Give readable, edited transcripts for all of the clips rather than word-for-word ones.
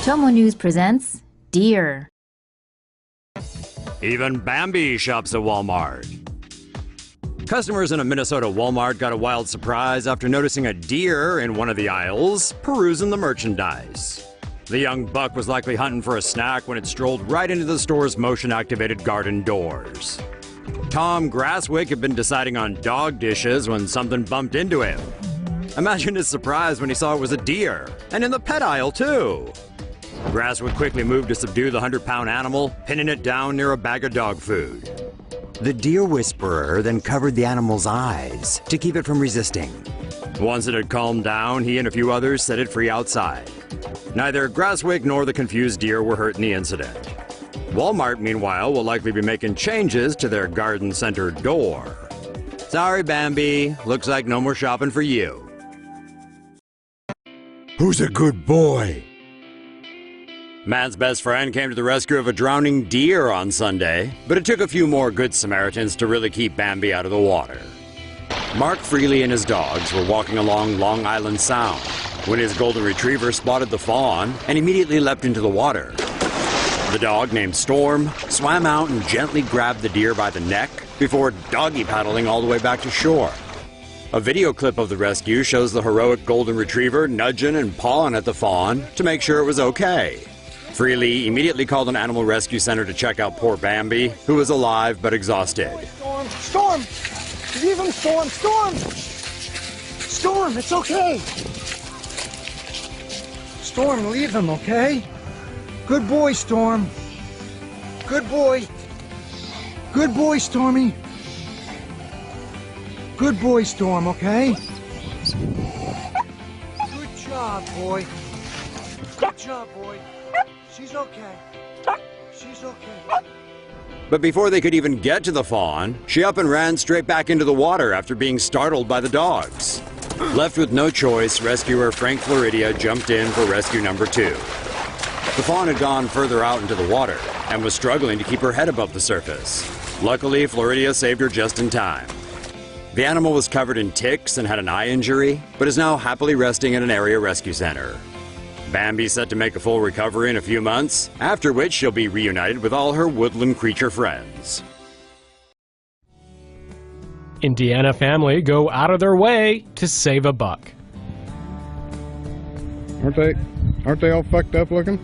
TomoNews presents Deer. Even Bambi shops at Walmart. Customers in a Minnesota Walmart got a wild surprise after noticing a deer in one of the aisles, perusing the merchandise. The young buck was likely hunting for a snack when it strolled right into the store's motion-activated garden doors. Tom Grasswick had been deciding on dog dishes when something bumped into him. Imagine his surprise when he saw it was a deer, and in the pet aisle too. Grasswick quickly moved to subdue the 100-pound animal, pinning it down near a bag of dog food. The deer whisperer then covered the animal's eyes to keep it from resisting. Once it had calmed down, he and a few others set it free outside. Neither Grasswick nor the confused deer were hurt in the incident. Walmart, meanwhile, will likely be making changes to their garden center door. Sorry, Bambi. Looks like no more shopping for you. Who's a good boy? Man's best friend came to the rescue of a drowning deer on Sunday, but it took a few more good Samaritans to really keep Bambi out of the water. Mark Freely and his dogs were walking along Long Island Sound when his golden retriever spotted the fawn and immediately leapt into the water. The dog, named Storm, swam out and gently grabbed the deer by the neck before doggy paddling all the way back to shore. A video clip of the rescue shows the heroic golden retriever nudging and pawing at the fawn to make sure it was okay. Freely immediately called an animal rescue center to check out poor Bambi, who was alive but exhausted. Storm! Storm! Leave him, Storm! Storm! Storm, it's okay! Storm, leave him, okay? Good boy, Storm. Good boy. Good boy, Stormy. Good boy, Storm, okay? Good job, boy. Good job, boy. She's okay. She's okay. But before they could even get to the fawn, she up and ran straight back into the water after being startled by the dogs. Left with no choice, rescuer Frank Floridia jumped in for rescue number 2. The fawn had gone further out into the water and was struggling to keep her head above the surface. Luckily, Floridia saved her just in time. The animal was covered in ticks and had an eye injury, but is now happily resting at an area rescue center. Bambi's set to make a full recovery in a few months, after which she'll be reunited with all her woodland creature friends. Indiana family go out of their way to save a buck. Aren't they all fucked up looking?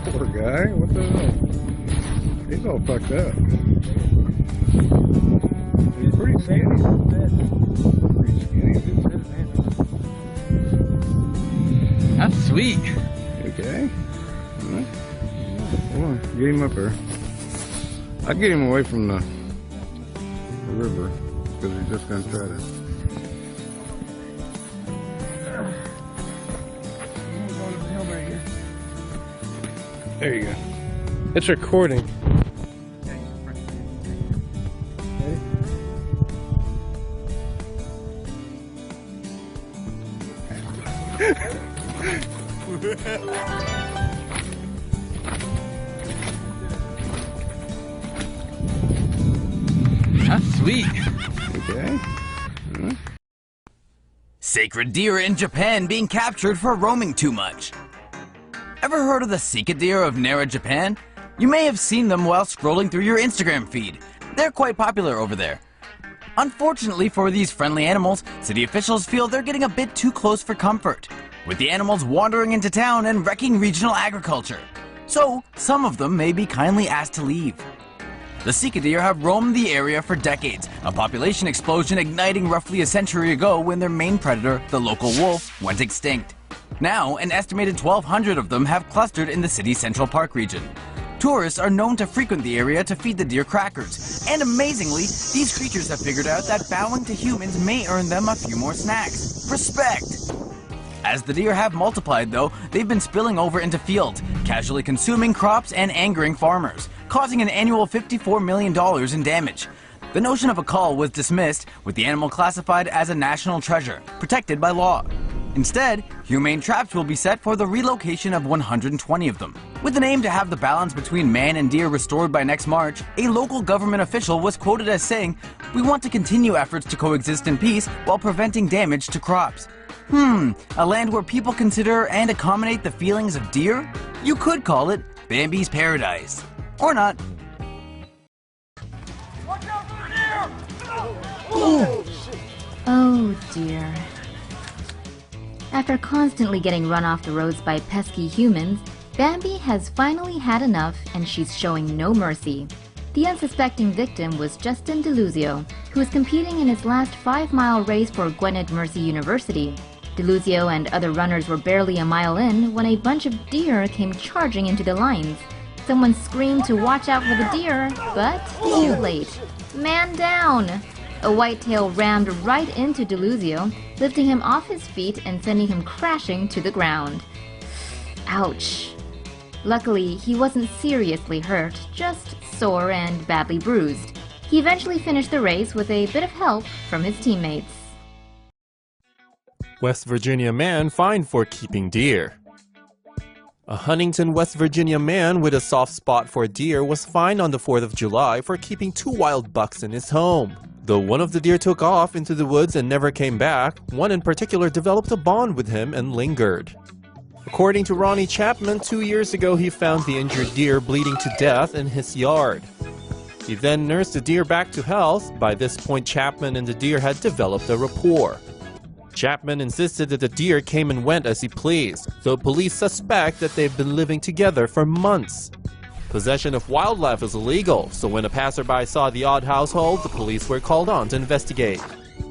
Poor guy, what the hell? He's all fucked up. He's pretty skinny. That's sweet. Okay. Alright. Hold on, get him up there. I'd get him away from the river, because he's just gonna try to. There you go. It's recording. That's sweet. Okay. Sacred deer in Japan being captured for roaming too much. Ever heard of the Sika deer of Nara, Japan? You may have seen them while scrolling through your Instagram feed. They're quite popular over there. Unfortunately for these friendly animals, city officials feel they're getting a bit too close for comfort, with the animals wandering into town and wrecking regional agriculture. So, some of them may be kindly asked to leave. The Sika deer have roamed the area for decades, a population explosion igniting roughly a century ago when their main predator, the local wolf, went extinct. Now, an estimated 1,200 of them have clustered in the city's Central Park region. Tourists are known to frequent the area to feed the deer crackers, and amazingly, these creatures have figured out that bowing to humans may earn them a few more snacks. Respect! As the deer have multiplied though, they've been spilling over into fields, casually consuming crops and angering farmers, causing an annual $54 million in damage. The notion of a cull was dismissed, with the animal classified as a national treasure, protected by law. Instead, humane traps will be set for the relocation of 120 of them. With an aim to have the balance between man and deer restored by next March, a local government official was quoted as saying, "We want to continue efforts to coexist in peace while preventing damage to crops." A land where people consider and accommodate the feelings of deer? You could call it Bambi's paradise. Or not. Watch out for the deer! Oh dear. After constantly getting run off the roads by pesky humans, Bambi has finally had enough and she's showing no mercy. The unsuspecting victim was Justin DeLuzio, who was competing in his last 5-mile race for Gwynedd Mercy University. DeLuzio and other runners were barely a mile in when a bunch of deer came charging into the lines. Someone screamed to watch out for the deer, but too late. Man down! A whitetail rammed right into DeLuzio, lifting him off his feet and sending him crashing to the ground. Ouch. Luckily, he wasn't seriously hurt, just sore and badly bruised. He eventually finished the race with a bit of help from his teammates. West Virginia man fined for keeping deer. A Huntington, West Virginia man with a soft spot for deer was fined on the 4th of July for keeping 2 wild bucks in his home. Though one of the deer took off into the woods and never came back, one in particular developed a bond with him and lingered. According to Ronnie Chapman, 2 years ago he found the injured deer bleeding to death in his yard. He then nursed the deer back to health. By this point, Chapman and the deer had developed a rapport. Chapman insisted that the deer came and went as he pleased, though police suspect that they've been living together for months. Possession of wildlife is illegal, so when a passerby saw the odd household, the police were called on to investigate.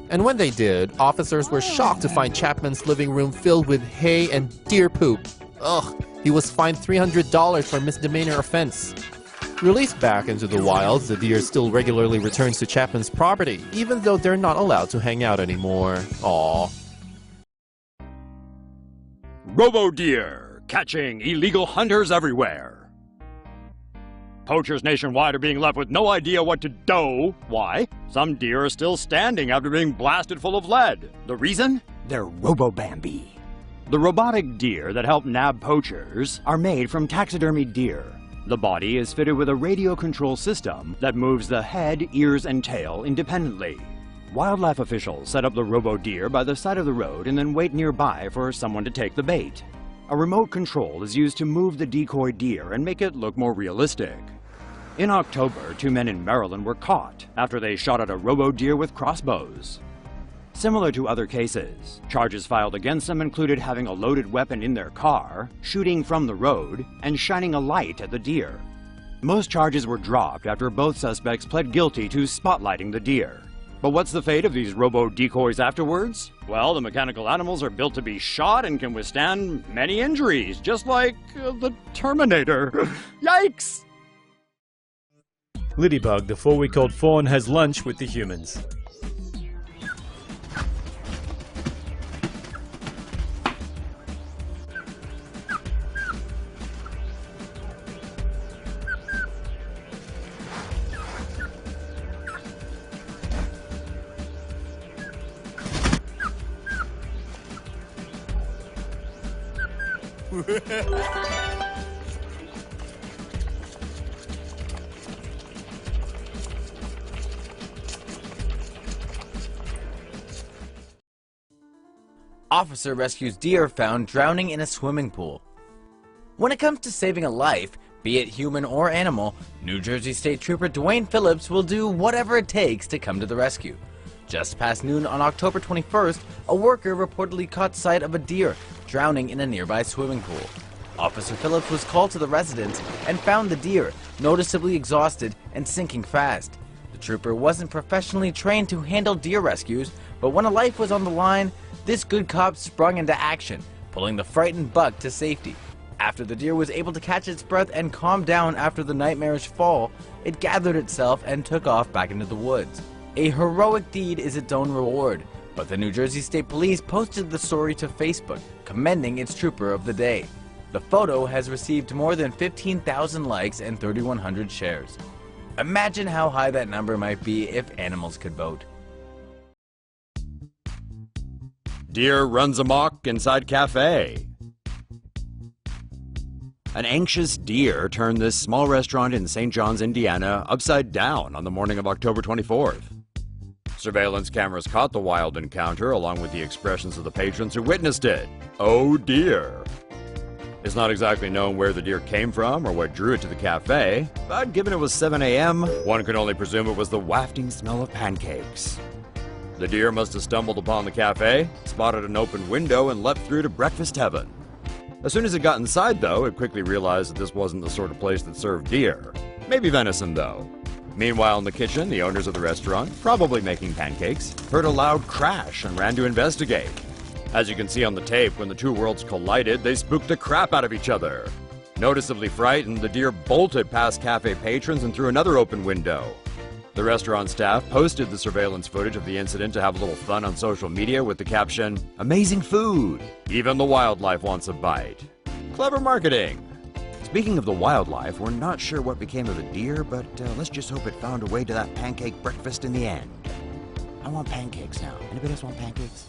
And when they did, officers were shocked to find Chapman's living room filled with hay and deer poop. Ugh, he was fined $300 for misdemeanor offense. Released back into the wilds, the deer still regularly returns to Chapman's property, even though they're not allowed to hang out anymore. Aww. Robo deer, catching illegal hunters everywhere. Poachers nationwide are being left with no idea what to do. Why? Some deer are still standing after being blasted full of lead. The reason? They're Robo Bambi. The robotic deer that help nab poachers are made from taxidermy deer. The body is fitted with a radio control system that moves the head, ears, and tail independently. Wildlife officials set up the robo deer by the side of the road and then wait nearby for someone to take the bait. A remote control is used to move the decoy deer and make it look more realistic. In October, 2 men in Maryland were caught after they shot at a robo deer with crossbows. Similar to other cases, charges filed against them included having a loaded weapon in their car, shooting from the road, and shining a light at the deer. Most charges were dropped after both suspects pled guilty to spotlighting the deer. But what's the fate of these robo decoys afterwards? Well, the mechanical animals are built to be shot and can withstand many injuries, just like the Terminator. Yikes! Ladybug, the 4-week-old fawn, has lunch with the humans. Officer rescues deer found drowning in a swimming pool. When it comes to saving a life, be it human or animal, New Jersey State Trooper Dwayne Phillips will do whatever it takes to come to the rescue. Just past noon on October 21st, a worker reportedly caught sight of a deer drowning in a nearby swimming pool. Officer Phillips was called to the residence and found the deer noticeably exhausted and sinking fast. The trooper wasn't professionally trained to handle deer rescues, but when a life was on the line, this good cop sprung into action, pulling the frightened buck to safety. After the deer was able to catch its breath and calm down after the nightmarish fall, it gathered itself and took off back into the woods. A heroic deed is its own reward, but the New Jersey State Police posted the story to Facebook, commending its trooper of the day. The photo has received more than 15,000 likes and 3,100 shares. Imagine how high that number might be if animals could vote. Deer runs amok inside cafe. An anxious deer turned this small restaurant in St. John's, Indiana, upside down on the morning of October 24th. Surveillance cameras caught the wild encounter, along with the expressions of the patrons who witnessed it. Oh dear! It's not exactly known where the deer came from or what drew it to the cafe, but given it was 7 a.m., one could only presume it was the wafting smell of pancakes. The deer must have stumbled upon the cafe, spotted an open window, and leapt through to breakfast heaven. As soon as it got inside, though, it quickly realized that this wasn't the sort of place that served deer. Maybe venison, though. Meanwhile, in the kitchen, the owners of the restaurant, probably making pancakes, heard a loud crash and ran to investigate. As you can see on the tape, when the two worlds collided, they spooked the crap out of each other. Noticeably frightened, the deer bolted past cafe patrons and through another open window. The restaurant staff posted the surveillance footage of the incident to have a little fun on social media with the caption, "Amazing food! Even the wildlife wants a bite." Clever marketing! Speaking of the wildlife, we're not sure what became of the deer, but let's just hope it found a way to that pancake breakfast in the end. I want pancakes now. Anybody else want pancakes?